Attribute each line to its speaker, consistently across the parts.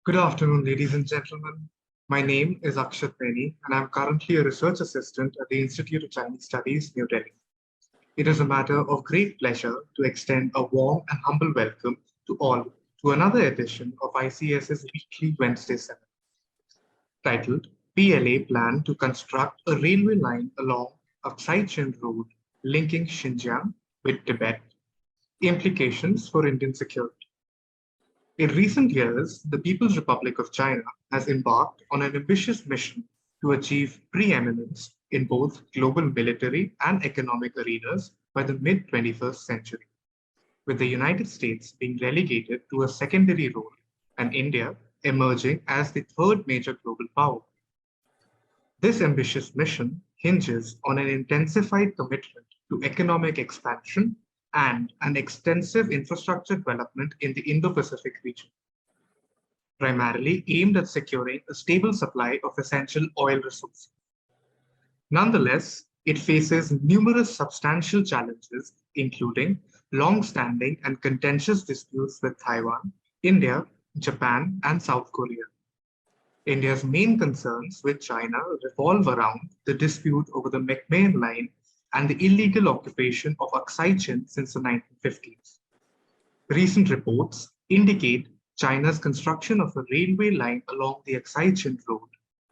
Speaker 1: Good afternoon, ladies and gentlemen. My name is Aksai Chin, and I'm currently a research assistant at the Institute of Chinese Studies, New Delhi. It is a matter of great pleasure to extend a warm and humble welcome to all to another edition of ICS's weekly Wednesday seminar, titled PLA Plan to Construct a Railway Line Along Aksai Chin Road linking Xinjiang with Tibet, Implications for Indian Security. In recent years, the People's Republic of China has embarked on an ambitious mission to achieve preeminence in both global military and economic arenas by the mid-21st century, with the United States being relegated to a secondary role and India emerging as the third major global power. This ambitious mission hinges on an intensified commitment to economic expansion and an extensive infrastructure development in the Indo-Pacific region, primarily aimed at securing a stable supply of essential oil resources. Nonetheless, it faces numerous substantial challenges, including long-standing and contentious disputes with Taiwan, India, Japan, and South Korea. India's main concerns with China revolve around the dispute over the McMahon Line and the illegal occupation of Aksai Chin since the 1950s. Recent reports indicate China's construction of a railway line along the Aksai Chin Road,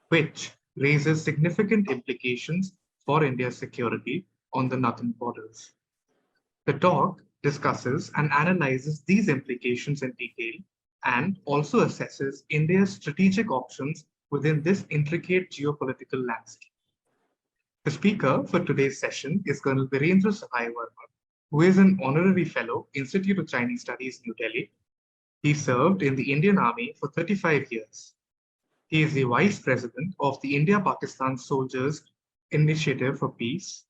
Speaker 1: which raises significant implications for India's security on the northern borders. The talk discusses and analyzes these implications in detail and also assesses India's strategic options within this intricate geopolitical landscape. The speaker for today's session is Colonel Virendra Sahai Verma, who is an Honorary Fellow, Institute of Chinese Studies, New Delhi. He served in the Indian Army for 35 years. He is the Vice President of the India-Pakistan Soldiers Initiative for Peace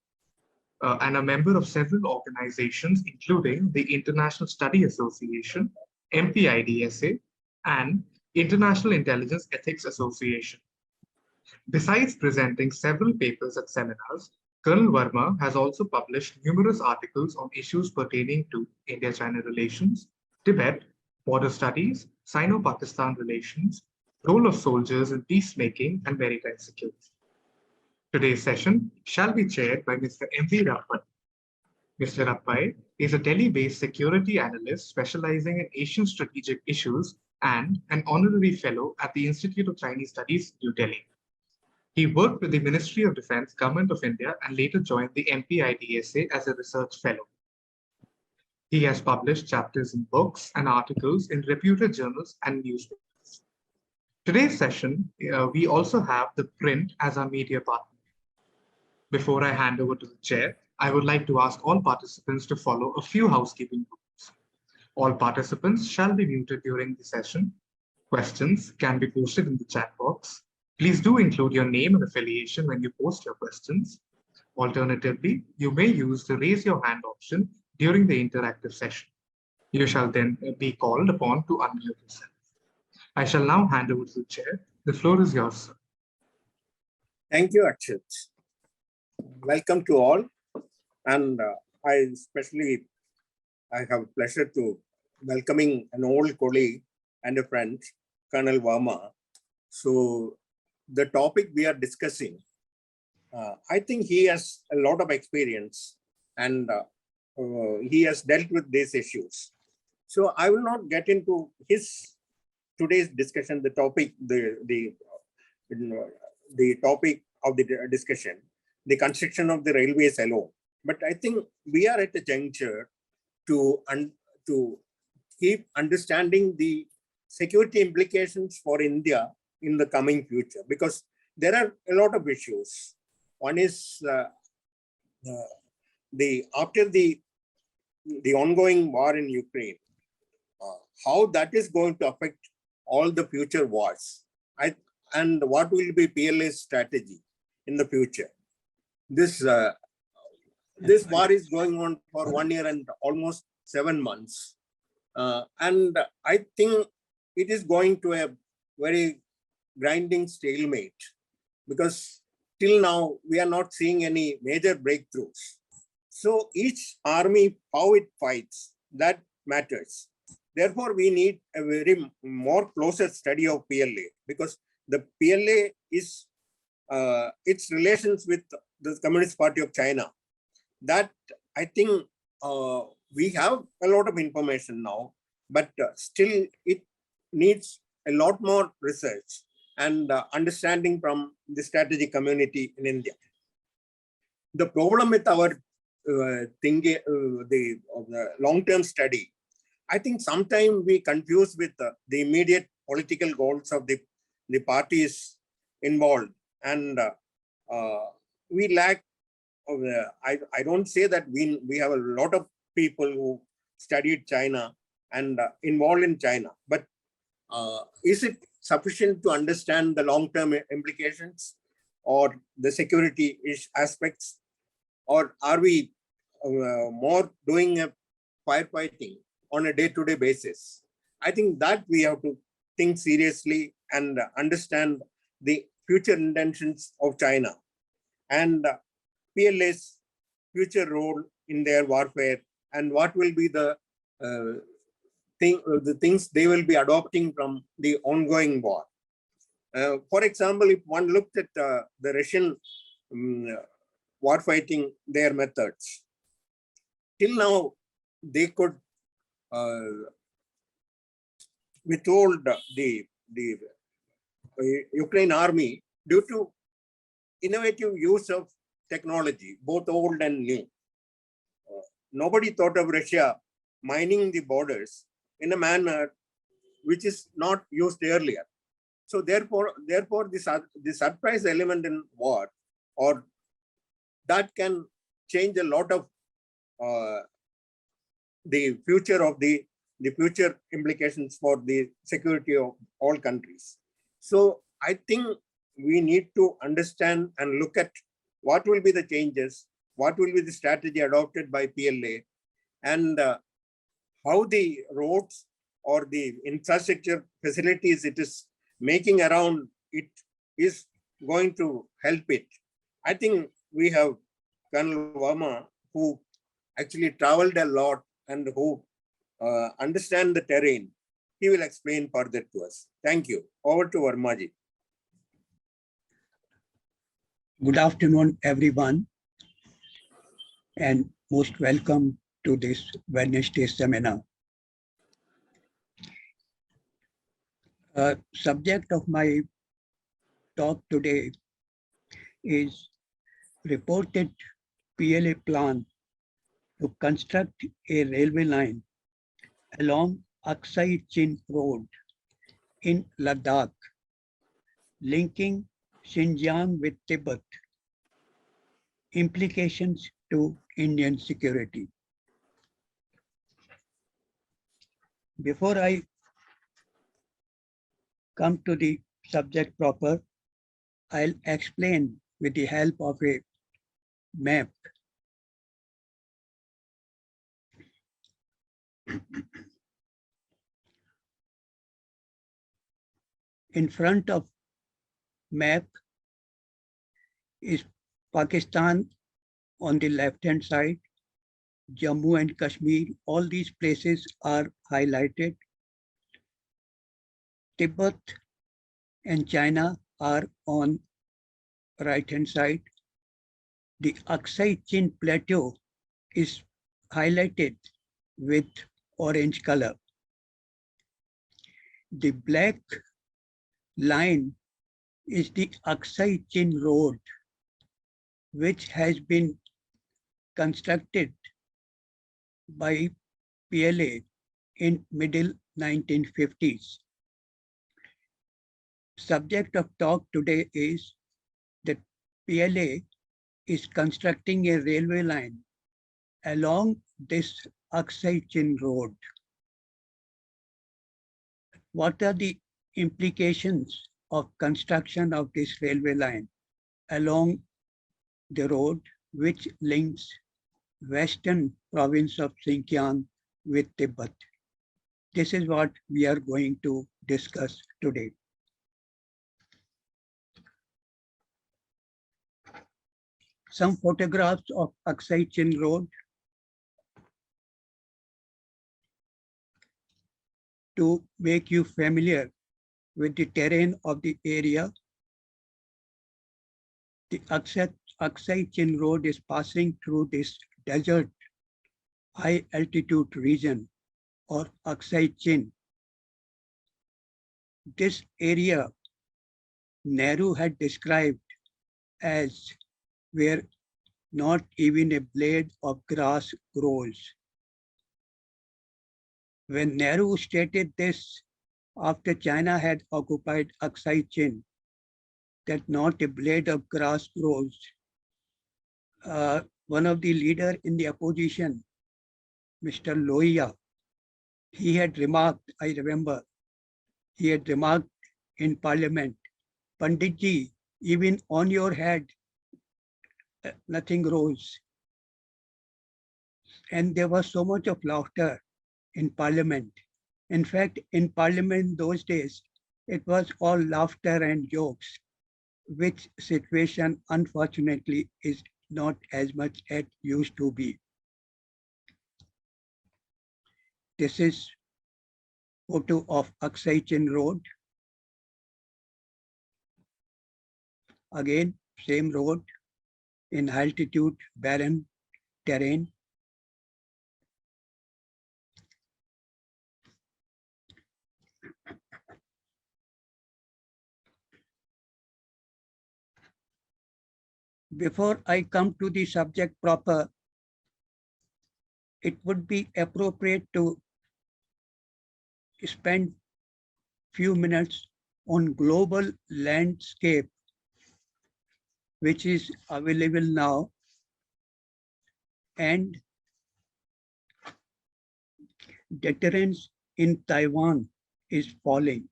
Speaker 1: and a member of several organizations, including the International Study Association, MPIDSA, and International Intelligence Ethics Association. Besides presenting several papers at seminars, Colonel Verma has also published numerous articles on issues pertaining to India-China relations, Tibet, border studies, Sino-Pakistan relations, role of soldiers in peacemaking, and maritime security. Today's session shall be chaired by Mr. M.V. Rappai. Mr. Rappai is a Delhi-based security analyst specializing in Asian strategic issues and an honorary fellow at the Institute of Chinese Studies, New Delhi. He worked with the Ministry of Defense, Government of India, and later joined the MPIDSA as a research fellow. He has published chapters in books and articles in reputed journals and newspapers. Today's session, we also have ThePrint as our media partner. Before I hand over to the chair, I would like to ask all participants to follow a few housekeeping rules. All participants shall be muted during the session. Questions can be posted in the chat box. Please do include your name and affiliation when you post your questions. Alternatively, you may use the raise your hand option during the interactive session. You shall then be called upon to unmute yourself. I shall now hand over to the chair. The floor is yours, sir.
Speaker 2: Thank you, Akshay. Welcome to all. And I have pleasure to welcoming an old colleague and a friend, Colonel Verma. So the topic we are discussing, I think he has a lot of experience and he has dealt with these issues. So I will not get into today's discussion, the topic, the topic of the discussion, the construction of the railways alone. But I think we are at a juncture to keep understanding the security implications for India in the coming future, because there are a lot of issues. One is after the ongoing war in Ukraine, how that is going to affect all the future wars, and what will be PLA's strategy in the future. This war is going on for 1 year and almost 7 months, and I think it is going to a very grinding stalemate, because till now we are not seeing any major breakthroughs. So each army, how it fights, that matters. therefore, we need a very more closer study of PLA, because the PLA is its relations with the Communist Party of China. That I think we have a lot of information now, but still it needs a lot more research and understanding from the strategic community in India. The problem with our thinking, the long-term study, I think sometimes we confuse with the immediate political goals of the parties involved, and we lack. I don't say that we have a lot of people who studied China and involved in China, but is it sufficient to understand the long-term implications or the security aspects, or are we more doing a firefighting on a day-to-day basis? I think that we have to think seriously and understand the future intentions of China and PLA's future role in their warfare, and what will be the things they will be adopting from the ongoing war. For example, if one looked at the Russian war fighting, their methods, till now they could withhold the Ukraine army due to innovative use of technology, both old and new. Nobody thought of Russia mining the borders in a manner which is not used earlier. So therefore the surprise element in war, or that can change a lot of the future of the future implications for the security of all countries. So I think we need to understand and look at what will be the changes, what will be the strategy adopted by PLA, and how the roads or the infrastructure facilities it is making around it is going to help it. I think we have Colonel Verma, who actually traveled a lot and who understand the terrain. He will explain further to us. Thank you. Over to Vermaji.
Speaker 3: Good afternoon, everyone, and most welcome to this Wednesday seminar. Subject of my talk today is reported PLA plan to construct a railway line along Aksai Chin Road in Ladakh, linking Xinjiang with Tibet. Implications to Indian security. Before I come to the subject proper, I'll explain with the help of a map. In front of map is Pakistan on the left-hand side, Jammu and Kashmir, all these places are highlighted. Tibet and China are on right-hand side. The Aksai Chin Plateau is highlighted with orange color. The black line is the Aksai Chin Road, which has been constructed by PLA in middle 1950s. Subject of talk today is that PLA is constructing a railway line along this Aksai Chin Road. What are the implications of construction of this railway line along the road which links western province of Xinjiang with Tibet? This is what we are going to discuss today. Some photographs of Aksai Chin Road. to make you familiar with the terrain of the area, the Aksai Chin Road is passing through this desert high altitude region or Aksai Chin. This area Nehru had described as where not even a blade of grass grows. When Nehru stated this after China had occupied Aksai Chin, that not a blade of grass grows, one of the leaders in the opposition, Mr. Lohiya, he had remarked, I remember, he had remarked in Parliament, Panditji, even on your head, nothing grows. And there was so much of laughter in Parliament. In fact, in Parliament those days, it was all laughter and jokes, which situation unfortunately is not as much as used to be. This is photo of Aksai Chin Road. Again, same road in altitude, barren terrain. Before I come to the subject proper, it would be appropriate to spend few minutes on global landscape, which is available now, and deterrence in Taiwan is falling.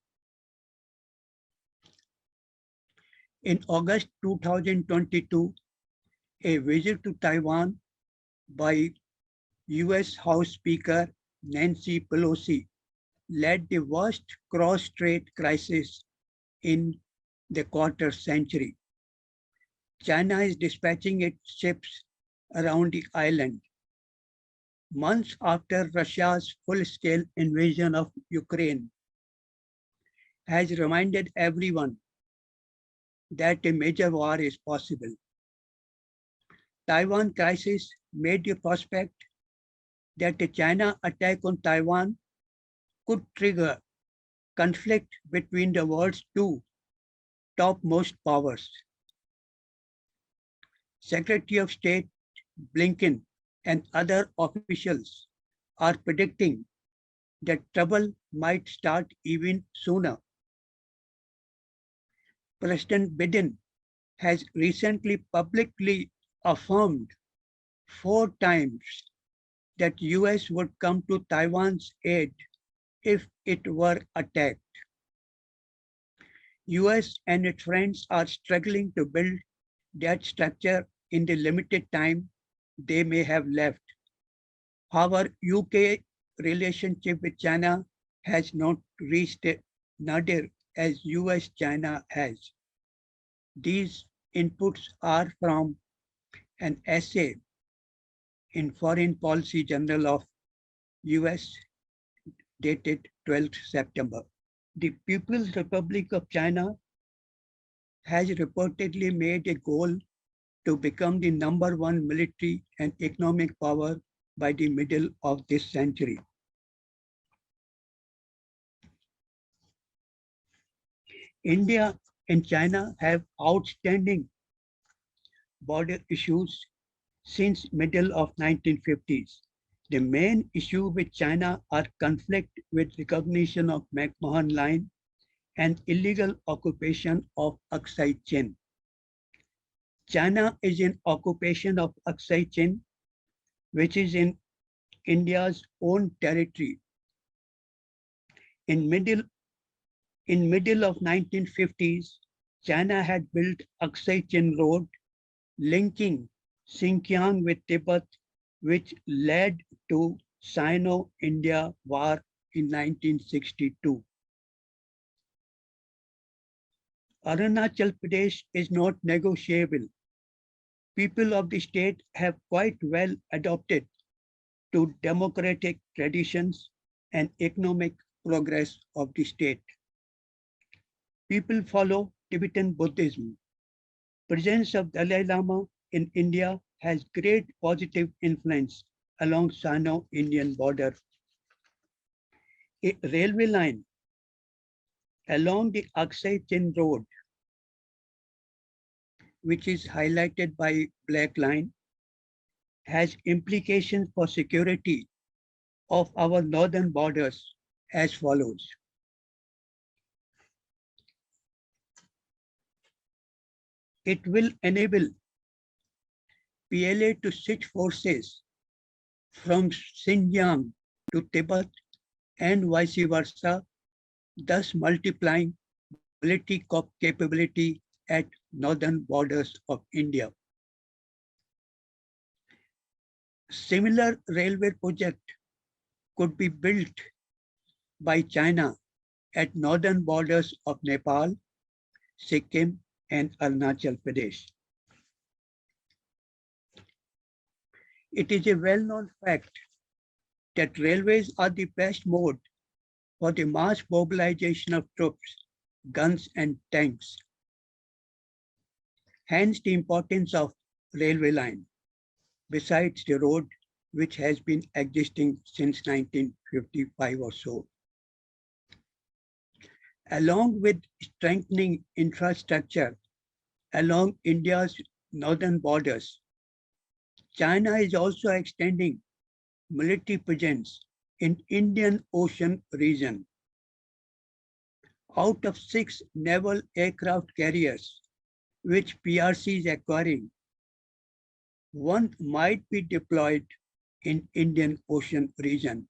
Speaker 3: In August 2022, a visit to Taiwan by US House Speaker Nancy Pelosi led the worst cross-strait crisis in the quarter century. China is dispatching its ships around the island. Months after Russia's full-scale invasion of Ukraine has reminded everyone that a major war is possible. Taiwan crisis made the prospect that a China attack on Taiwan could trigger conflict between the world's two topmost powers. Secretary of State Blinken and other officials are predicting that trouble might start even sooner. President Biden has recently publicly affirmed 4 times that US would come to Taiwan's aid if it were attacked. US and its friends are struggling to build that structure in the limited time they may have left. Our UK relationship with China has not reached a nadir as US-China has. These inputs are from an essay in Foreign Policy Journal of US dated 12th September. The People's Republic of China has reportedly made a goal to become the #1 military and economic power by the middle of this century. India and China have outstanding border issues since middle of 1950s. The main issue with China are conflict with recognition of McMahon Line and illegal occupation of Aksai Chin. China is in occupation of Aksai Chin, which is in India's own territory. In middle of 1950s, China had built Aksai Chin Road, linking Xinjiang with Tibet, which led to Sino-India War in 1962. Arunachal Pradesh is not negotiable. People of the state have quite well adopted to democratic traditions and economic progress of the state. People follow Tibetan Buddhism. Presence of Dalai Lama in India has great positive influence along Sino-Indian border. A railway line along the Aksai Chin road, which is highlighted by black line, has implications for security of our northern borders as follows. It will enable PLA to switch forces from Xinjiang to Tibet and vice versa, thus multiplying military capability at northern borders of India. Similar railway project could be built by China at northern borders of Nepal, Sikkim, and Arunachal Pradesh. It is a well-known fact that railways are the best mode for the mass mobilization of troops, guns, and tanks. Hence the importance of railway line, besides the road which has been existing since 1955 or so. Along with strengthening infrastructure along India's northern borders, China is also extending military presence in Indian Ocean region. Out of 6 naval aircraft carriers which PRC is acquiring, 1 might be deployed in Indian Ocean region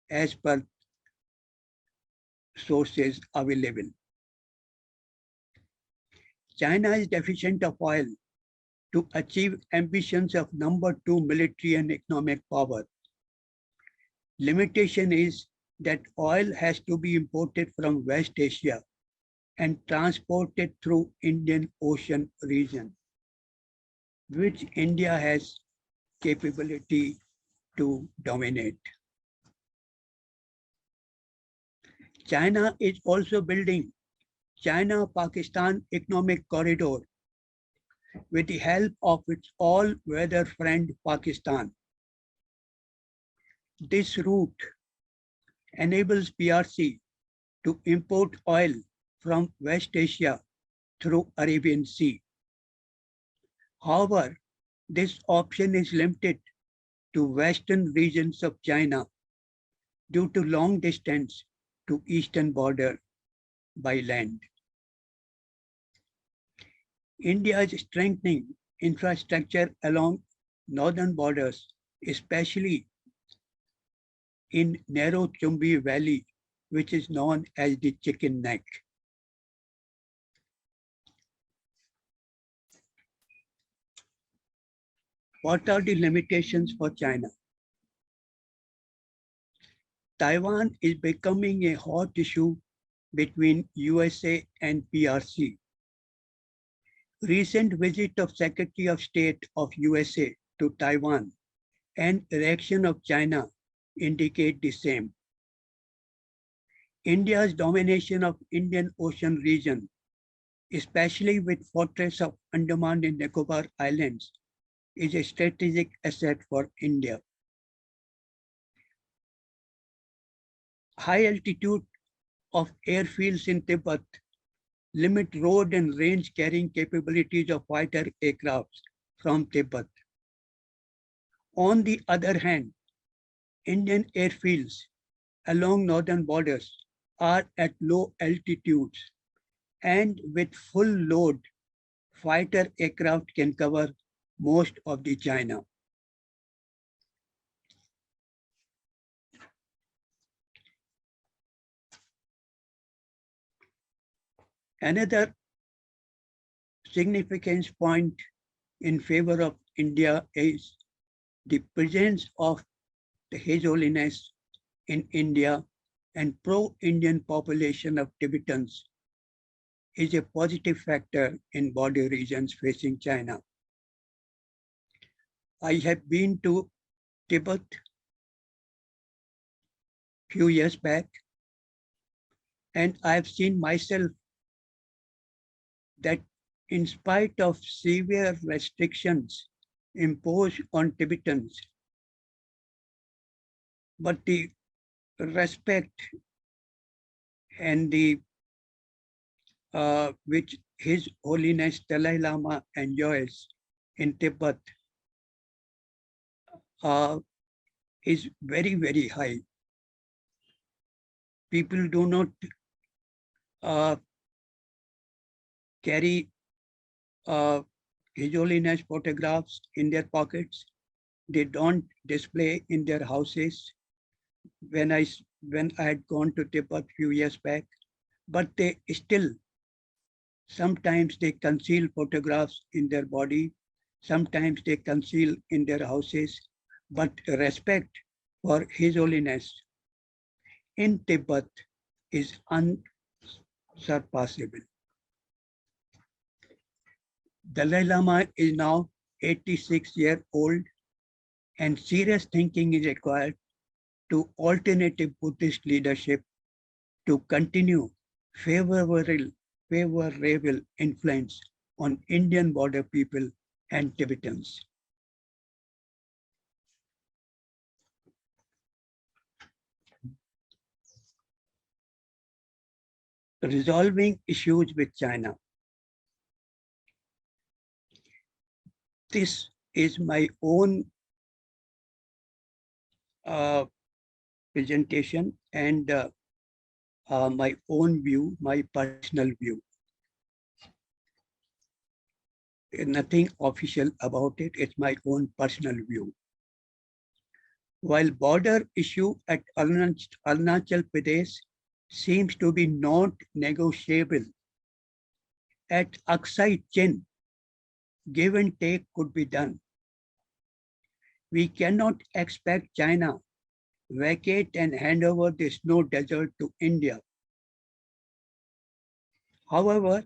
Speaker 3: as per sources available. China is deficient of oil to achieve ambitions of number 2 military and economic power. Limitation is that oil has to be imported from West Asia and transported through Indian Ocean region, which India has capability to dominate. China is also building China-Pakistan economic corridor with the help of its all-weather friend Pakistan. This route enables PRC to import oil from West Asia through Arabian Sea. However, this option is limited to western regions of China due to long distance to eastern border by land. India is strengthening infrastructure along northern borders, especially in narrow Chumbi Valley, which is known as the Chicken Neck. What are the limitations for China? Taiwan is becoming a hot issue between USA and PRC. Recent visit of Secretary of State of USA to Taiwan and reaction of China indicate the same. India's domination of Indian Ocean region, especially with fortress of Andaman and Nicobar Islands, is a strategic asset for India. High altitude of airfields in Tibet limit road and range carrying capabilities of fighter aircrafts from Tibet. On the other hand, Indian airfields along northern borders are at low altitudes, and with full load, fighter aircraft can cover most of the China. Another significant point in favor of India is the presence of His Holiness in India and pro-Indian population of Tibetans is a positive factor in border regions facing China. I have been to Tibet few years back And I've seen myself that in spite of severe restrictions imposed on Tibetans, but the respect and the which His Holiness Dalai Lama enjoys in Tibet is very, very high. People do not carry His Holiness photographs in their pockets. They don't display in their houses. When I had gone to Tibet a few years back, but they still, sometimes they conceal photographs in their body, sometimes they conceal in their houses, but respect for His Holiness in Tibet is unsurpassable. Dalai Lama is now 86 years old, and serious thinking is required to alternative Buddhist leadership to continue favorable influence on Indian border people and Tibetans. Resolving issues with China. This is my own presentation and my own view, my personal view. Nothing official about it, it's my own personal view. While border issue at Arunachal Pradesh seems to be not negotiable, at Aksai Chin, give and take could be done. We cannot expect China vacate and hand over the snow desert to India. However,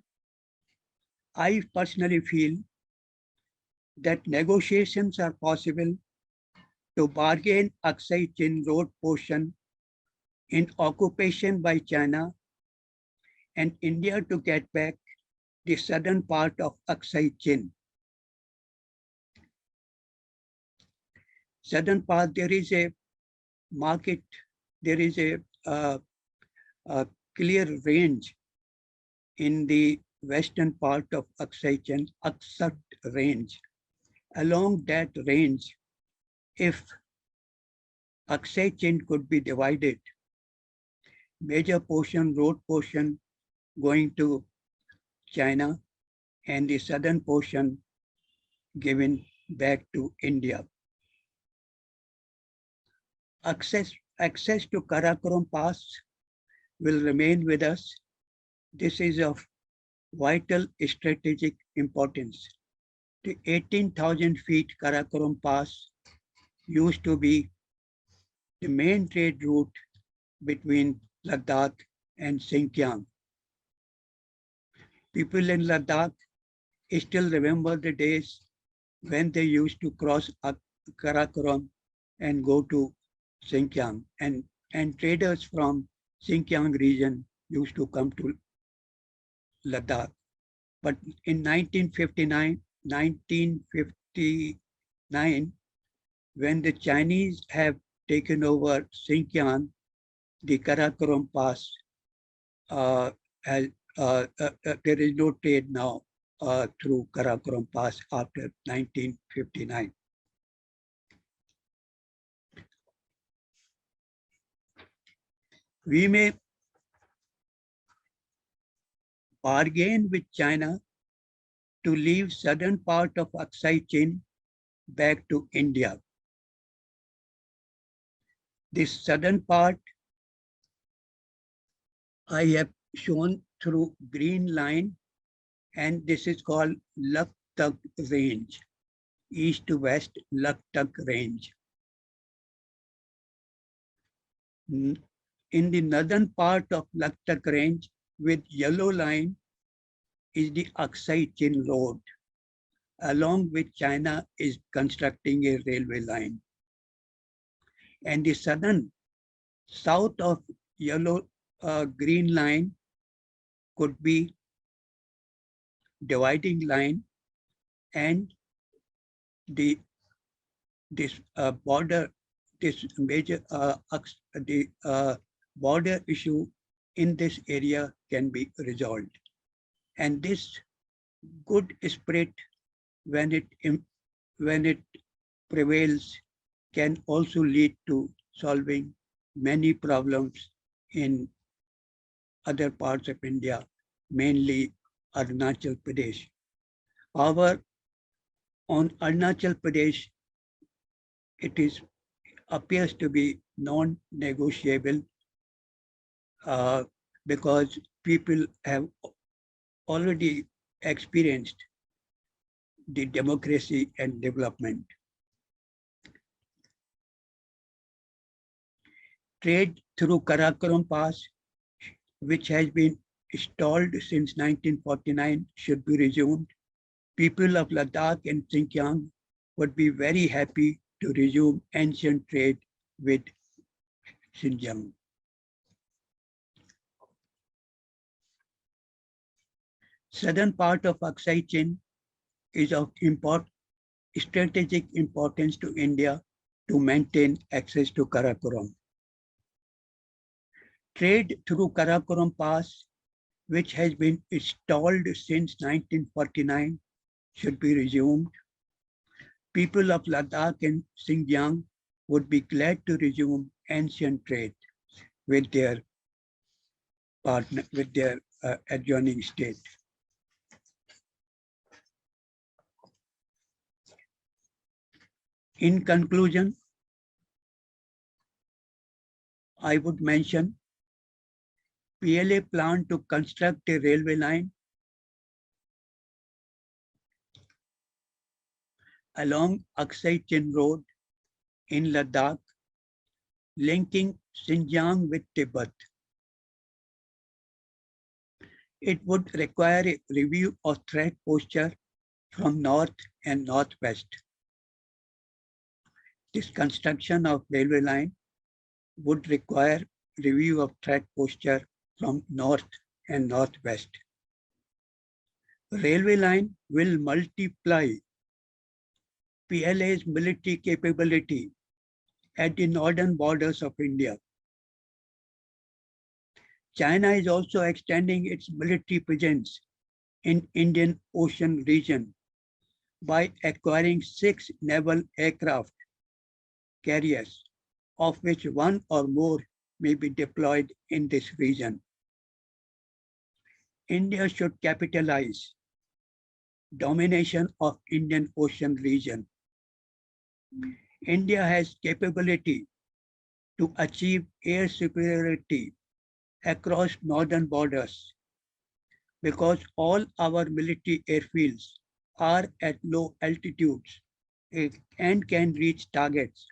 Speaker 3: I personally feel that negotiations are possible to bargain Aksai Chin road portion in occupation by China and India to get back the southern part of Aksai Chin. Southern part, there is a market, there is a clear range in the western part of Aksai Chin, Aksat range. Along that range, if Aksai Chin could be divided, major portion, road portion going to China and the southern portion given back to India. Access to Karakoram Pass will remain with us. This is of vital strategic importance. The 18,000 feet Karakoram Pass used to be the main trade route between Ladakh and Xinjiang. People in Ladakh still remember the days when they used to cross Karakoram and go to Xinjiang, and traders from Xinjiang region used to come to Ladakh. But in 1959, when the Chinese have taken over Xinjiang, the Karakoram Pass, there is no trade now through Karakoram Pass after 1959. We may bargain with China to leave southern part of Aksai Chin back to India. This southern part I have shown through green line, and this is called Laktak range, east to west Laktak range. In the northern part of Laktak range with yellow line is the Aksai Chin road, along which China is constructing a railway line. And the south of yellow a green line could be dividing line, and this border, this major the border issue in this area can be resolved. And this good spirit, when it prevails, can also lead to solving many problems in other parts of India, mainly Arunachal Pradesh. However, on Arunachal Pradesh, it appears to be non-negotiable because people have already experienced the democracy and development. Trade through Karakoram Pass, which has been stalled since 1949, should be resumed. People of Ladakh and Xinjiang would be very happy to resume ancient trade with Xinjiang. Southern part of Aksai Chin is of strategic importance to India to maintain access to Karakoram. Trade through Karakoram Pass, which has been stalled since 1949, should be resumed. People of Ladakh and Xinjiang would be glad to resume ancient trade with their adjoining state. In conclusion, I would mention PLA plan to construct a railway line along Aksai Chin Road in Ladakh, linking Xinjiang with Tibet. It would require a review of threat posture from north and northwest. This construction of railway line would require review of threat posture from north and northwest. Railway line will multiply PLA's military capability at the northern borders of India. China is also extending its military presence in Indian Ocean region by acquiring 6 naval aircraft carriers, of which one or more may be deployed in this region. India should capitalize domination of Indian Ocean region. India has capability to achieve air superiority across northern borders because all our military airfields are at low altitudes and can reach targets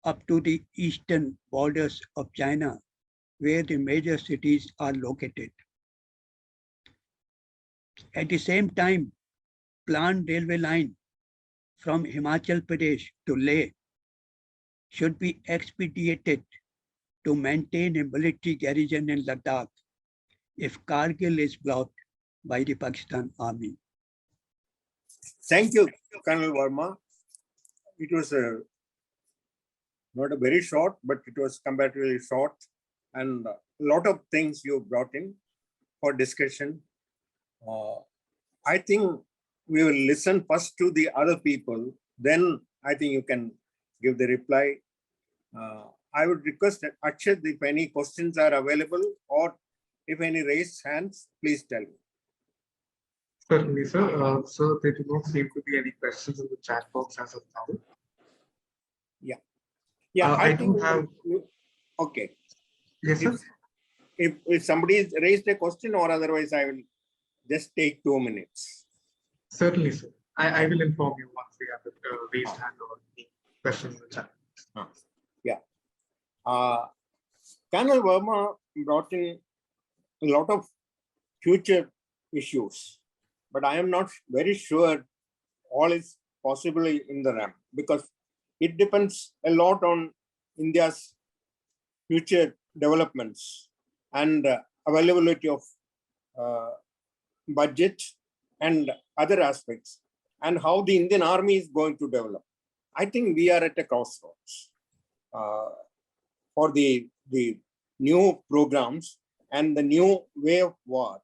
Speaker 3: up to the eastern borders of China, where the major cities are located. At the same time, planned railway line from Himachal Pradesh to Leh should be expedited to maintain a military garrison in Ladakh if Kargil is blocked by the Pakistan Army.
Speaker 2: Thank you, Colonel Verma. It was not a very short, but it was comparatively short, and a lot of things you brought in for discussion. I think we will listen first to the other people, then I think you can give the reply. I would request that Akshay, if any questions are available or if any raised hands, please tell me.
Speaker 1: Certainly, sir. So there do not seem to be any questions in the chat box as of now.
Speaker 2: Yeah,
Speaker 1: I do have.
Speaker 2: Okay.
Speaker 1: Yes, sir.
Speaker 2: If somebody raised a question, or otherwise I will just take 2 minutes.
Speaker 1: Certainly, sir. I will inform you once we have the raised hand or any questions in the chat.
Speaker 2: Yeah. Colonel Verma brought in a lot of future issues, but I am not very sure all is possible in the RAM, because it depends a lot on India's future developments. and availability of budget and other aspects, and how the Indian Army is going to develop. I think we are at a crossroads for the new programs and the new way of war.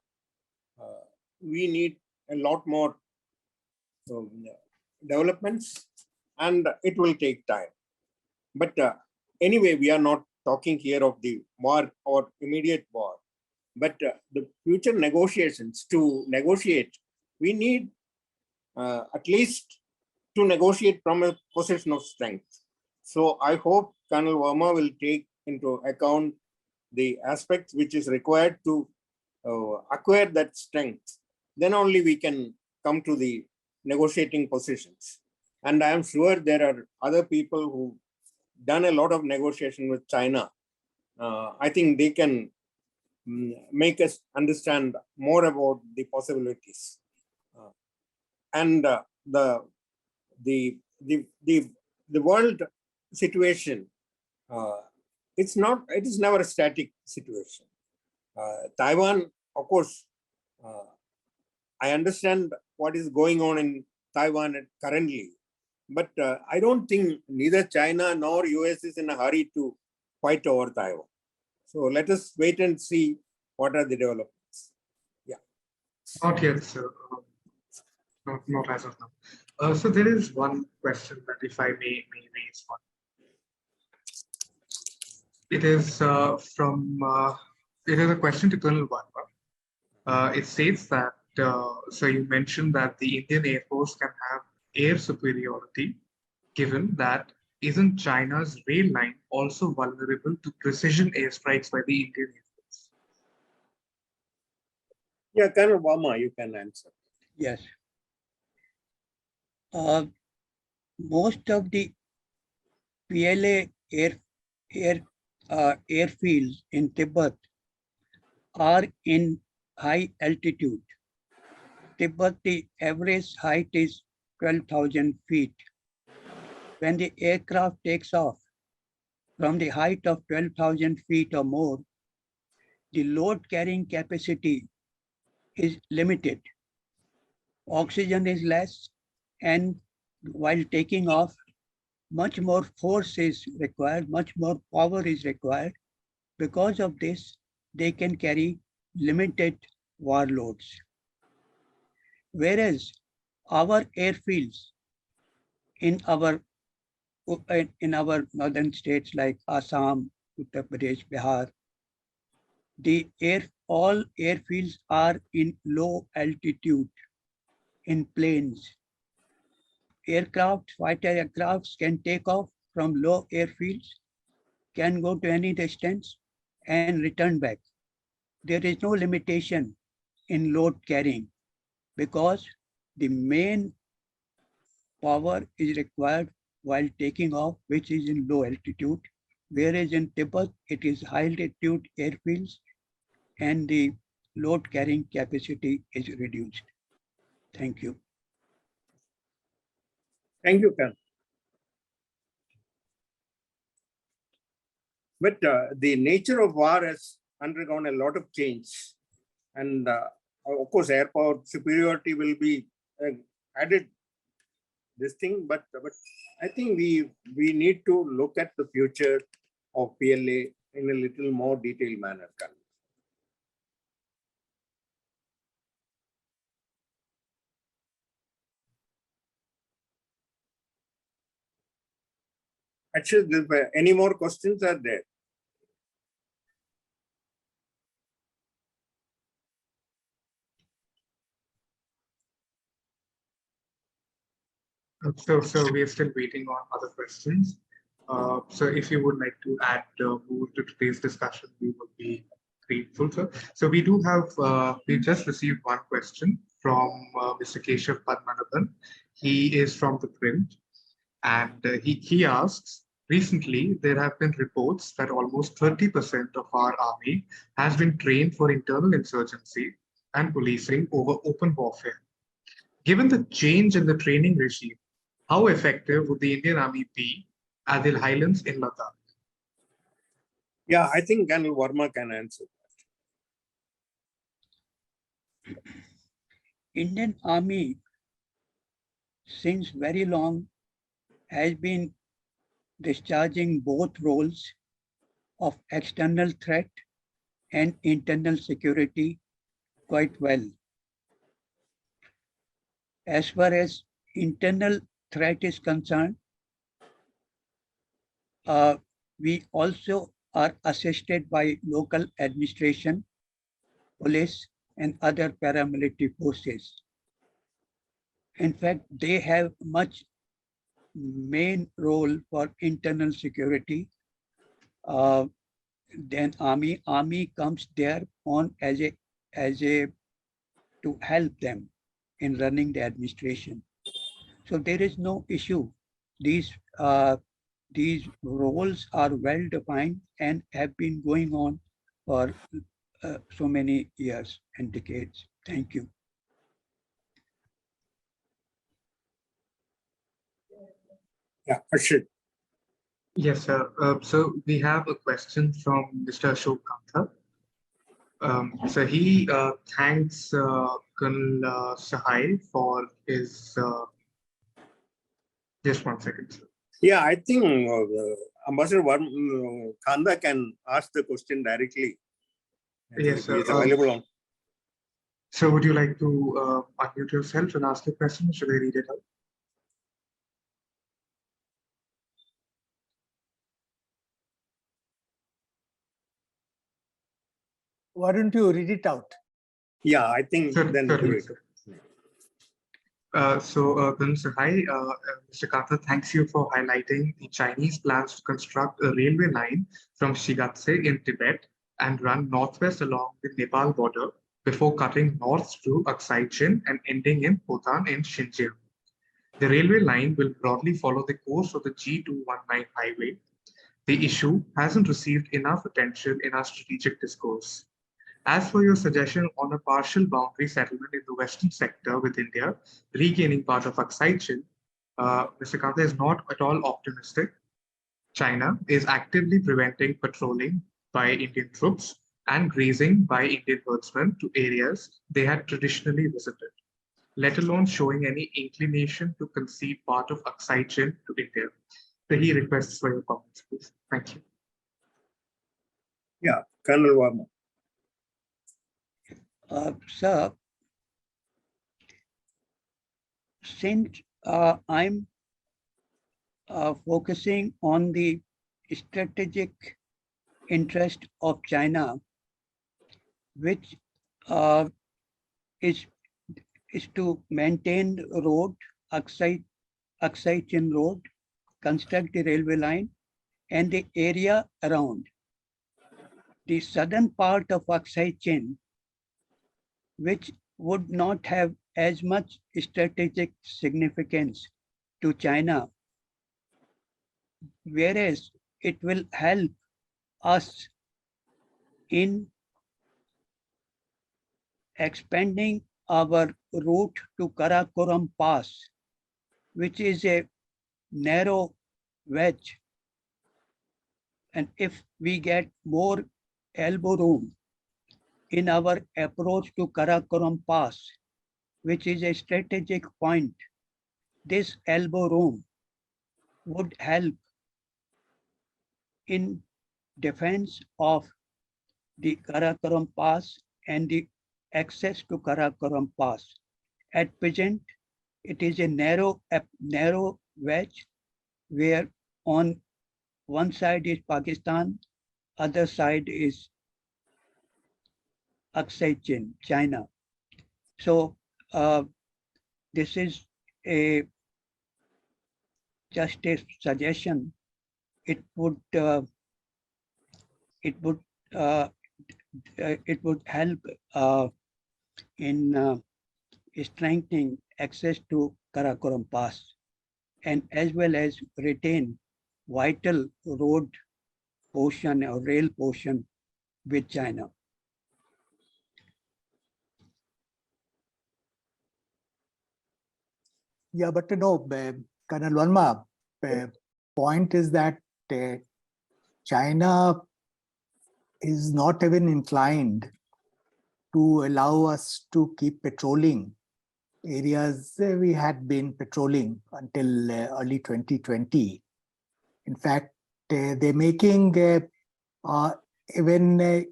Speaker 2: We need a lot more developments, and it will take time. But anyway, we are not talking here of the war or immediate war, but the future negotiations. To negotiate, we need at least to negotiate from a position of strength. So I hope Colonel Verma will take into account the aspects which is required to acquire that strength. Then only we can come to the negotiating positions. And I am sure there are other people who done a lot of negotiation with China. I think they can make us understand more about the possibilities. And the world situation, it is never a static situation. Taiwan, of course, I understand what is going on in Taiwan currently, but I don't think neither China nor US is in a hurry to fight over Taiwan. So let us wait and see what are the developments. Yeah.
Speaker 1: Not yet, sir. Not as of now. So there is one question that, if I may raise one. It is it is a question to Colonel Verma. It states that, so you mentioned that the Indian Air Force can have air superiority, given that isn't China's rail line also vulnerable to precision airstrikes by the Indian Air Force?
Speaker 2: Yeah, Colonel Verma, you can answer.
Speaker 3: Yes. Most of the PLA airfields in Tibet are in high altitude. Tibet, the average height is 12,000 feet. When the aircraft takes off from the height of 12,000 feet or more, the load carrying capacity is limited. Oxygen is less, and while taking off, much more force is required, much more power is required. Because of this, they can carry limited warloads. Whereas our airfields in our northern states like Assam, Uttar Pradesh, Bihar, all airfields are in low altitude, in plains. Fighter aircrafts can take off from low airfields, can go to any distance and return back. There is no limitation in load carrying because the main power is required while taking off, which is in low altitude, whereas in Tibet, it is high altitude airfields and the load carrying capacity is reduced. Thank you.
Speaker 2: Thank you, Colonel. But the nature of war has undergone a lot of change. And of course, air power superiority will be added this thing, but I think we need to look at the future of PLA in a little more detailed manner, Colonel. Actually, any more questions are there?
Speaker 1: So we are still waiting on other questions. So if you would like to add more to today's discussion, we would be grateful, sir. So we do have, we just received one question from Mr. Keshav Padmanabhan. He is from ThePrint, and he asks, recently there have been reports that almost 30% of our army has been trained for internal insurgency and policing over open warfare. Given the change in the training regime, how effective would the Indian Army be at the highlands in Ladakh?
Speaker 2: Yeah, I think Colonel Verma can answer that.
Speaker 3: Indian Army since very long has been discharging both roles of external threat and internal security quite well. As far as internal threat is concerned, we also are assisted by local administration, police, and other paramilitary forces. In fact, they have much main role for internal security than army. Army comes there on as a to help them in running the administration. So there is no issue. These roles are well defined and have been going on for so many years and decades. Thank you.
Speaker 2: Yeah, Ashit.
Speaker 1: Yes, sir. So we have a question from Mr. Ashok Kantha. So he thanks Colonel Sahai for his. Just 1 second, sir.
Speaker 2: Yeah, I think Ambassador Kanda can ask the question directly.
Speaker 1: Yes, sir.
Speaker 2: He is available on.
Speaker 1: So would you like to unmute yourself and ask the question? Should I read it out?
Speaker 4: Why don't you read it out?
Speaker 2: Yeah, I think then do it.
Speaker 1: Colonel Sahai, Mr. Kantha thanks you for highlighting the Chinese plans to construct a railway line from Shigatse in Tibet and run northwest along the Nepal border before cutting north through Aksai Chin and ending in Khotan in Xinjiang. The railway line will broadly follow the course of the G219 highway. The issue hasn't received enough attention in our strategic discourse. As for your suggestion on a partial boundary settlement in the western sector with India, regaining part of Aksai Chin, Mr. Kantha is not at all optimistic. China is actively preventing patrolling by Indian troops and grazing by Indian herdsmen to areas they had traditionally visited, let alone showing any inclination to concede part of Aksai Chin to India. So he requests for your comments, please. Thank you.
Speaker 2: Yeah, Colonel Verma.
Speaker 3: Sir, since I'm focusing on the strategic interest of China, which is to maintain the road, Aksai Chin Road, construct the railway line, and the area around. The southern part of Aksai Chin, which would not have as much strategic significance to China, whereas it will help us in expanding our route to Karakoram Pass, which is a narrow wedge. And if we get more elbow room in our approach to Karakoram Pass, which is a strategic point, this elbow room would help in defense of the Karakoram Pass and the access to Karakoram Pass. At present, it is a narrow wedge where on one side is Pakistan, other side is Aksai Chin, China. So this is just a suggestion. It would help in strengthening access to Karakoram Pass and as well as retain vital road portion or rail portion with China.
Speaker 4: Yeah, but Colonel Verma, point is that China is not even inclined to allow us to keep patrolling areas we had been patrolling until early 2020. In fact, they're making even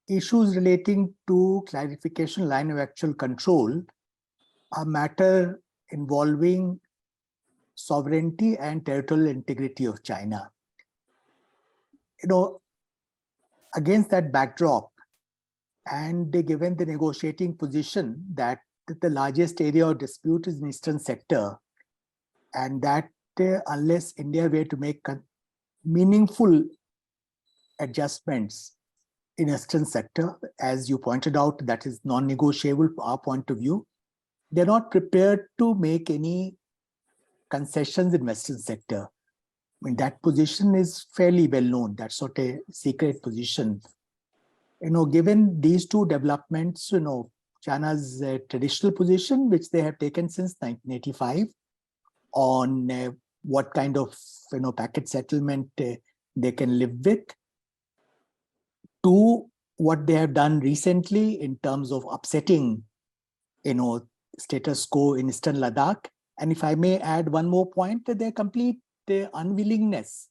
Speaker 4: issues relating to clarification line of actual control a matter involving sovereignty and territorial integrity of China. Against that backdrop, and given the negotiating position that the largest area of dispute is in eastern sector, and that unless India were to make meaningful adjustments in eastern sector, as you pointed out, that is non-negotiable from our point of view, they're not prepared to make any concessions in western sector. I mean, that position is fairly well known. That's not a secret position. Given these two developments, China's traditional position, which they have taken since 1985, on what kind of packet settlement they can live with, to what they have done recently in terms of upsetting, status quo in Eastern Ladakh. And if I may add one more point, their complete unwillingness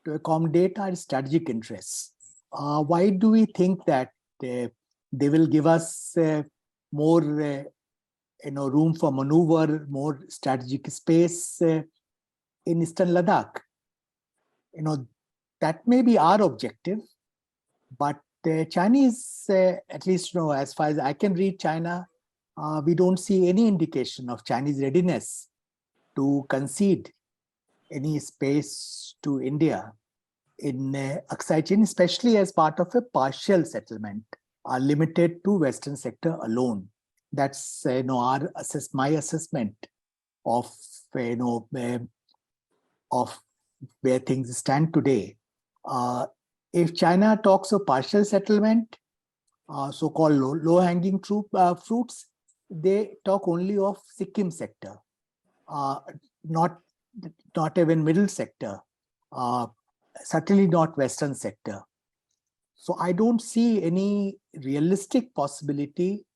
Speaker 4: to accommodate our strategic interests. Why do we think that they will give us more room for maneuver, more strategic space in Eastern Ladakh? That may be our objective, but the Chinese, at least as far as I can read China, we don't see any indication of Chinese readiness to concede any space to India in Aksai Chin, especially as part of a partial settlement, limited to Western sector alone. That's my assessment of of where things stand today. If China talks of partial settlement, so-called low-hanging fruits, they talk only of Sikkim sector, not even middle sector, certainly not Western sector. So I don't see any realistic possibility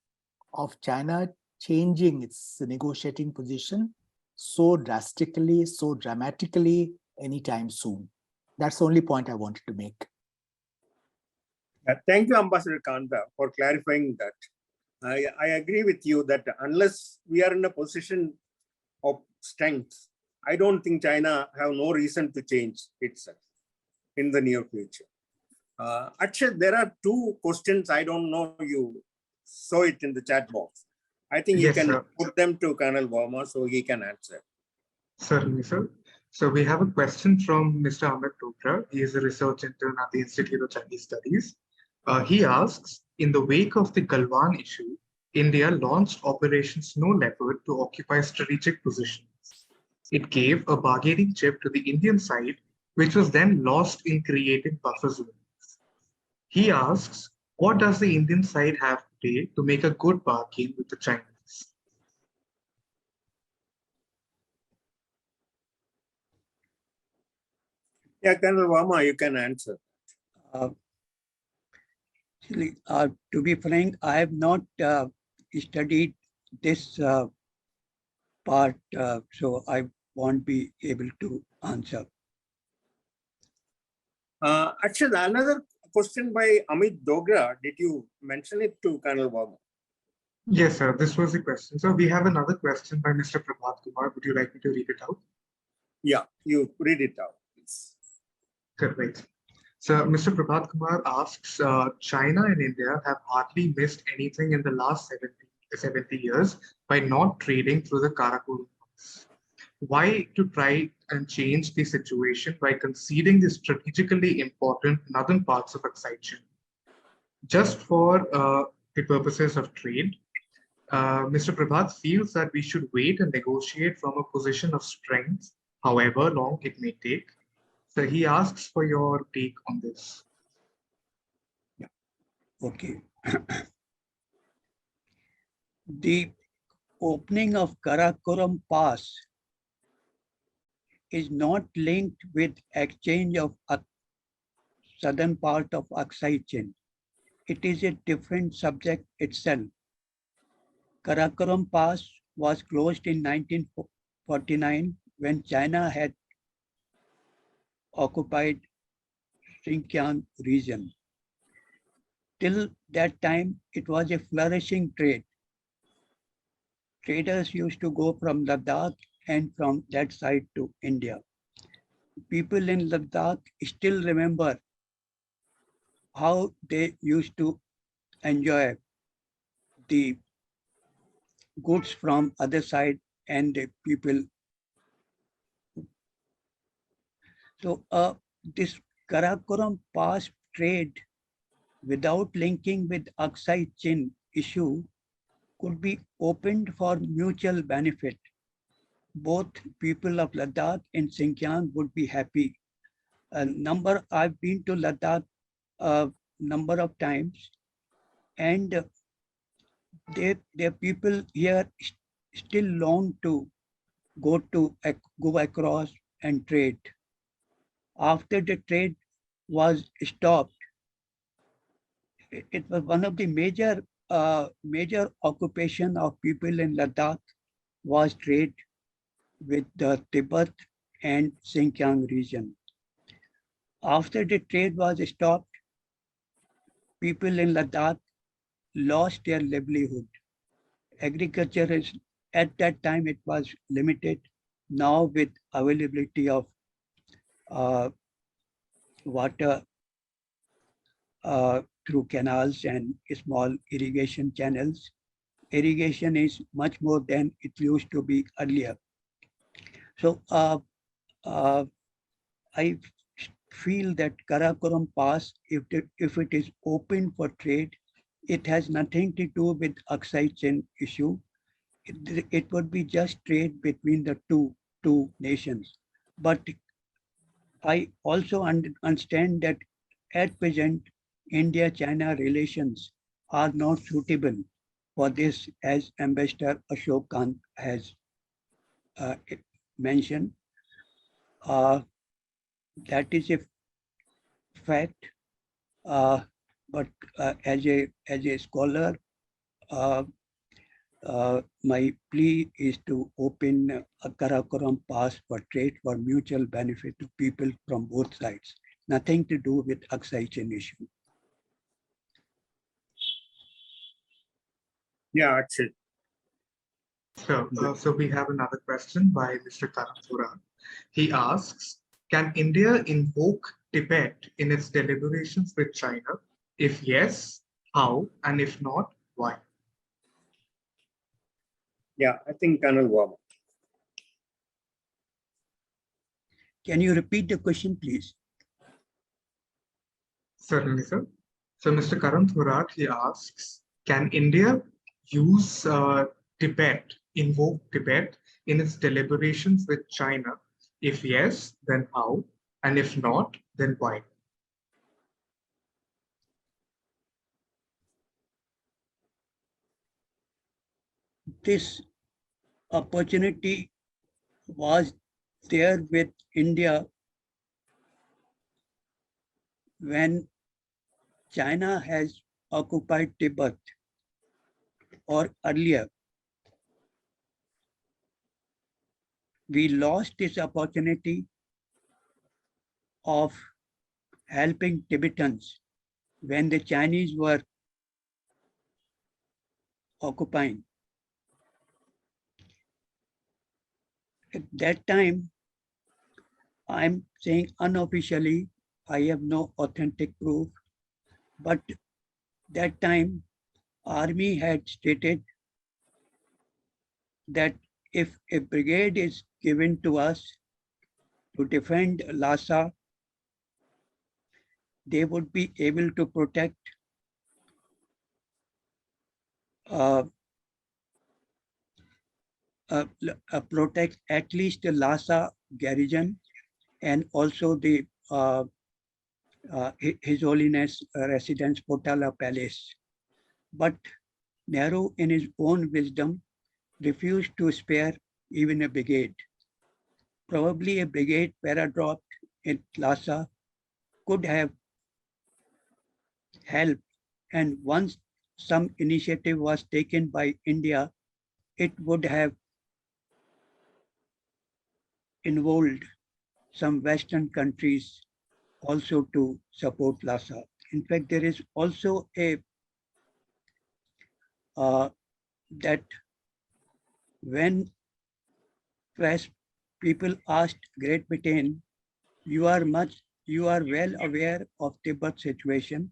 Speaker 4: of China changing its negotiating position so drastically, so dramatically anytime soon. That's the only point I wanted to make.
Speaker 2: Thank you, Ambassador Kanda, for clarifying that. I agree with you that unless we are in a position of strength, I don't think China have no reason to change itself in the near future. Akshay, there are two questions. I don't know you saw it in the chat box. I think you can put them to Colonel Verma so he can answer.
Speaker 1: Certainly, sir. So we have a question from Mr. Amit Dopra. He is a research intern at the Institute of Chinese Studies. He asks, in the wake of the Galwan issue, India launched Operation Snow Leopard to occupy strategic positions. It gave a bargaining chip to the Indian side, which was then lost in creating buffer zones. He asks, what does the Indian side have today to make a good bargain with the Chinese?
Speaker 2: Yeah, Colonel Verma, you can answer.
Speaker 3: To be frank, I have not studied this part, so I won't be able to answer.
Speaker 2: Actually, another question by Amit Dogra. Did you mention it to Colonel Verma?
Speaker 1: Yes, sir. This was the question. So we have another question by Mr. Prabhat Kumar. Would you like me to read it out?
Speaker 2: Yeah, you read it out, please.
Speaker 1: Correct. So Mr. Prabhat Kumar asks, China and India have hardly missed anything in the last 70 years by not trading through the Karakoram Pass. Why to try and change the situation by conceding the strategically important northern parts of Aksai Chin? Just for the purposes of trade, Mr. Prabhat feels that we should wait and negotiate from a position of strength, however long it may take. So he asks for your take on this.
Speaker 3: Yeah. Okay. The opening of Karakoram Pass is not linked with exchange of southern part of Aksai Chin. It is a different subject itself. Karakoram Pass was closed in 1949 when China had occupied Xinjiang region. Till that time, it was a flourishing trade. Traders used to go from Ladakh and from that side to India. People in Ladakh still remember how they used to enjoy the goods from other side and the people. So this Karakoram Pass trade without linking with Aksai Chin issue could be opened for mutual benefit. Both people of Ladakh and Xinjiang would be happy. I've been to Ladakh a number of times, and the people here still long to go across and trade. After the trade was stopped, it was one of the major occupation of people in Ladakh was trade with the Tibet and Xinjiang region. After the trade was stopped, people in Ladakh lost their livelihood. Agriculture is, at that time it was limited. Now with availability of water through canals and small irrigation channels, irrigation is much more than it used to be earlier. So I feel that Karakoram Pass, if it is open for trade, it has nothing to do with Aksai Chin issue. It would be just trade between the two nations. But I also understand that at present, India-China relations are not suitable for this, as Ambassador Ashok Kant has mentioned. That is a fact. But as a scholar, my plea is to open a Karakoram Pass for trade for mutual benefit to people from both sides. Nothing to do with Aksai Chin issue.
Speaker 2: Yeah, Akshay.
Speaker 1: So we have another question by Mr. Karanthura. He asks, can India invoke Tibet in its deliberations with China? If yes, how? And if not, why?
Speaker 2: Yeah, I think Colonel Verma.
Speaker 3: Can you repeat the question, please?
Speaker 1: Certainly, sir. So Mr. Karanthura, he asks, can India use Tibet, invoke Tibet in its deliberations with China? If yes, then how? And if not, then why?
Speaker 3: This opportunity was there with India when China has occupied Tibet or earlier. We lost this opportunity of helping Tibetans when the Chinese were occupying. At that time, I'm saying unofficially, I have no authentic proof, but that time army had stated that if a brigade is given to us to defend Lhasa, they would be able to protect at least the Lhasa garrison and also the His Holiness Residence Potala Palace. But Nehru, in his own wisdom, refused to spare even a brigade. Probably a brigade paradropped in Lhasa could have helped, and once some initiative was taken by India it would have involved some Western countries also to support Lhasa. In fact, there is also a that when press people asked Great Britain, you are well aware of Tibet situation.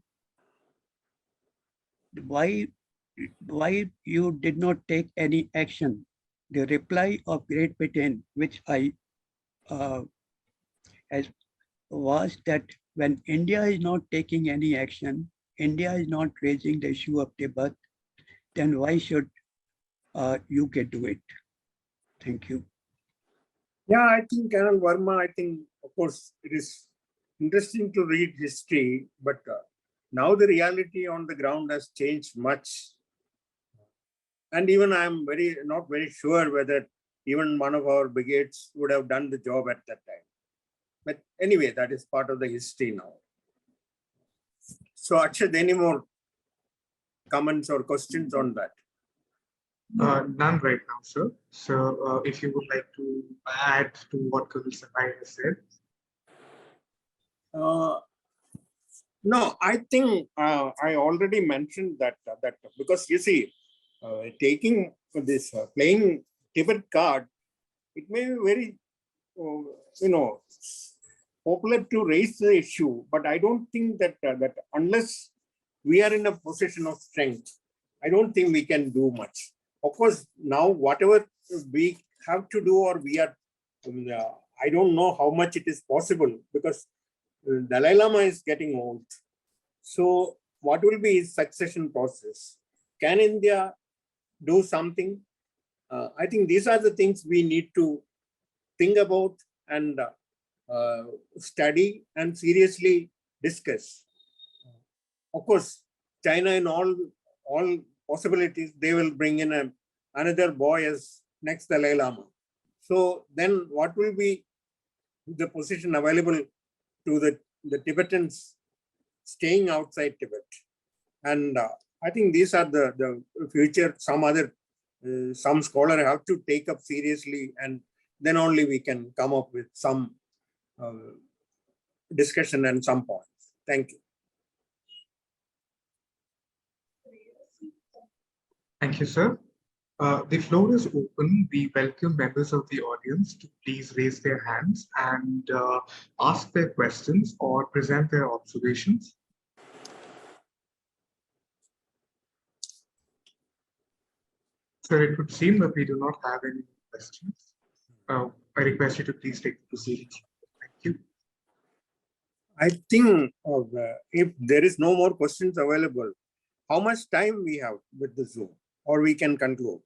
Speaker 3: Why you did not take any action? The reply of Great Britain, which I was that when India is not taking any action, India is not raising the issue of Tibet, then why should UK do it? Thank you.
Speaker 2: Yeah, I think Colonel Verma, I think, of course, it is interesting to read history, but now the reality on the ground has changed much. And even I'm not very sure whether even one of our brigades would have done the job at that time. But anyway, that is part of the history now. So Akshay, any more comments or questions on that?
Speaker 1: None right now, sir. So if you would like to add to what Colonel Sahai has said.
Speaker 2: No, I think I already mentioned that because you see, taking this playing Tibet card, it may be very popular to raise the issue, but I don't think that that unless we are in a position of strength, I don't think we can do much. Of course, now whatever we have to do, or we are, I don't know how much it is possible, because Dalai Lama is getting old. So what will be his succession process? Can India do something? I think these are the things we need to think about and study and seriously discuss. Of course, China in all possibilities, they will bring in another boy as next Dalai Lama. So then what will be the position available to the Tibetans staying outside Tibet? And I think these are the future, some scholar have to take up seriously, and then only we can come up with some discussion and some points. Thank you.
Speaker 1: Thank you, sir. The floor is open. We welcome members of the audience to please raise their hands and ask their questions or present their observations. Sir, it would seem that we do not have any questions. I request you to please take the proceedings. Thank you.
Speaker 2: I think if there is no more questions available, how much time we have with the Zoom, or we can conclude?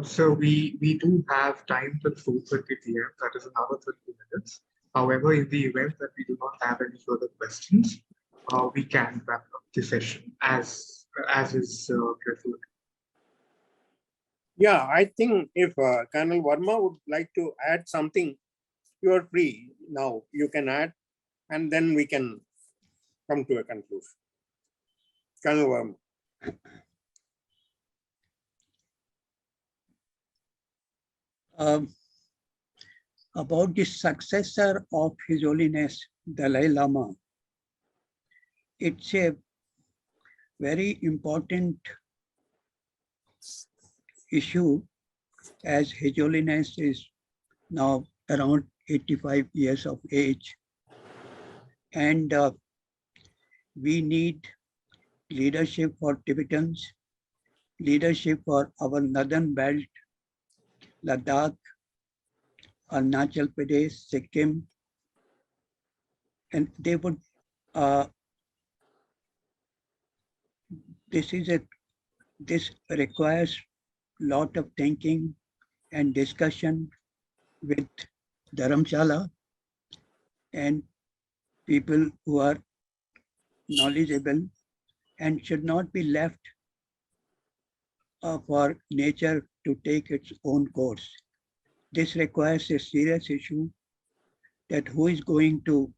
Speaker 1: So we do have time till 4:30 p.m. That is another 30 minutes. However, in the event that we do not have any further questions, we can wrap up the session as is preferred.
Speaker 2: Yeah, I think if Colonel Verma would like to add something, you are free now. You can add, and then we can come to a conclusion. Colonel Verma.
Speaker 3: About the successor of His Holiness Dalai Lama, it's a very important issue, as His Holiness is now around 85 years of age, and we need leadership for Tibetans, leadership for our northern belt, Ladakh, Arunachal Pradesh, Sikkim, and they would. This requires a lot of thinking and discussion with Dharamshala and people who are knowledgeable, and should not be left for nature to take its own course. This requires a serious issue, that who is going to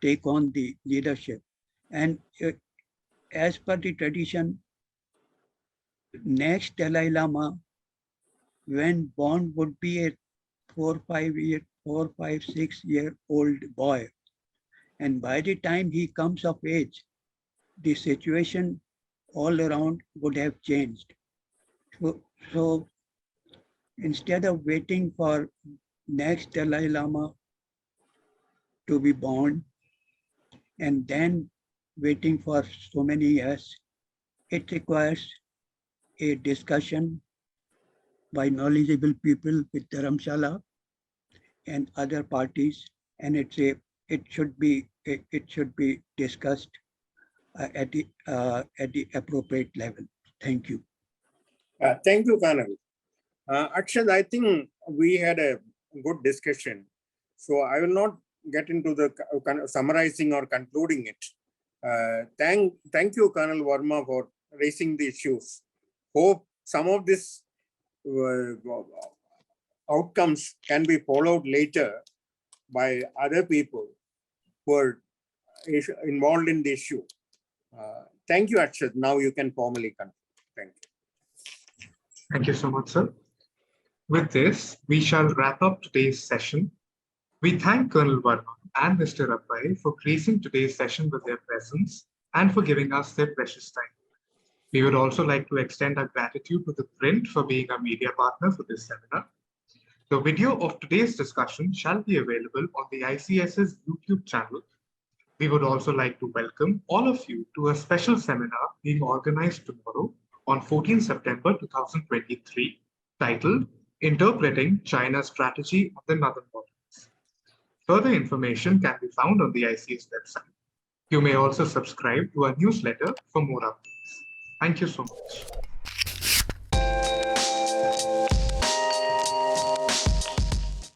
Speaker 3: take on the leadership. And as per the tradition, next Dalai Lama, when born, would be a 6-year-old boy. And by the time he comes of age, the situation all around would have changed. So instead of waiting for next Dalai Lama to be born and then waiting for so many years, it requires a discussion by knowledgeable people with Dharamshala and other parties, and it should be discussed at the appropriate level. Thank you.
Speaker 2: Thank you, Colonel. Akshat, I think we had a good discussion. So I will not get into the summarizing or concluding it. Thank you, Colonel Verma, for raising the issues. Hope some of these outcomes can be followed later by other people who are involved in the issue. Thank you, Akshat. Now you can formally conclude. Thank you.
Speaker 1: Thank you so much, sir. With this, we shall wrap up today's session. We thank Colonel Verma and Mr. Rappai for gracing today's session with their presence and for giving us their precious time. We would also like to extend our gratitude to ThePrint for being a media partner for this seminar. The video of today's discussion shall be available on the ICS's YouTube channel. We would also like to welcome all of you to a special seminar being organized tomorrow on 14 September 2023, titled Interpreting China's Strategy on the Northern Borders. Further information can be found on the ICS website. You may also subscribe to our newsletter for more updates. Thank you so much.